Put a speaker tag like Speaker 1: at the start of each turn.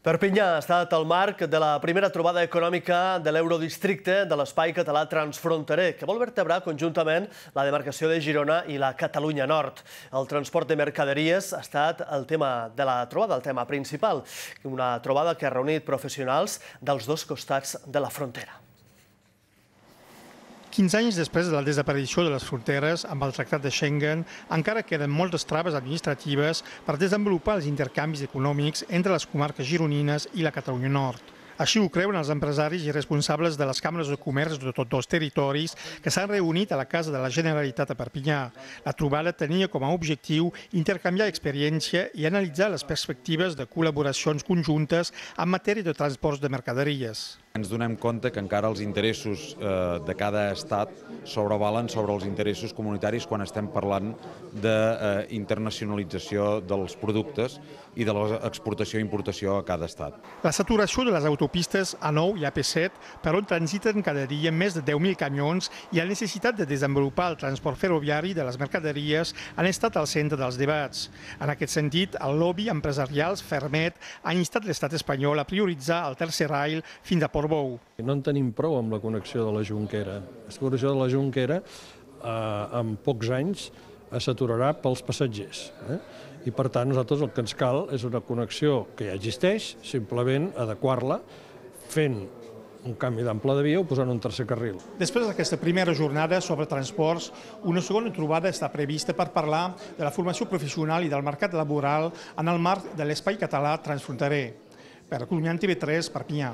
Speaker 1: Perpinyà ha estat el marc de la primera trobada econòmica de l'Eurodistricte de l'Espai Català Transfronterer, que vol vertebrar conjuntament la demarcació de Girona i la Catalunya Nord. El transport de mercaderies ha estat el tema de la trobada, el tema principal. Una trobada que ha reunit professionals dels dos costats de la frontera.
Speaker 2: 15 anys després de la desaparició de les fronteres amb el Tractat de Schengen, encara queden moltes traves administratives per desenvolupar els intercanvis econòmics entre les comarques gironines i la Catalunya Nord. Així ho creuen els empresaris i responsables de les càmeres de comerç de tots dos territoris que s'han reunit a la Casa de la Generalitat a Perpinyà. La trobada tenia com a objectiu intercanviar experiència i analitzar les perspectives de col·laboracions conjuntes en matèria de transports de mercaderies.
Speaker 3: Ens donem compte que encara els interessos de cada estat sobrevalen sobre els interessos comunitaris quan estem parlant d'internacionalització dels productes i de l'exportació i importació a cada estat.
Speaker 2: La saturació de les autopistes A9 i AP7, per on transiten cada dia més de 10.000 camions, i la necessitat de desenvolupar el transport ferroviari de les mercaderies han estat al centre dels debats. En aquest sentit, el lobby empresarial Fermet ha instat l'estat espanyol a prioritzar el tercer rail fins a Portbou.
Speaker 4: No en tenim prou amb la connexió de la Jonquera. La connexió de la Jonquera en pocs anys s'aturarà pels passatgers. I per tant, nosaltres el que ens cal és una connexió que ja existeix, simplement adequar-la fent un canvi d'ample de via o posant un tercer carril.
Speaker 2: Després d'aquesta primera jornada sobre transports, una segona trobada està prevista per parlar de la formació professional i del mercat laboral en el marc de l'Espai Català Transfronterer. Per Colombiana TV3, Perpinyà.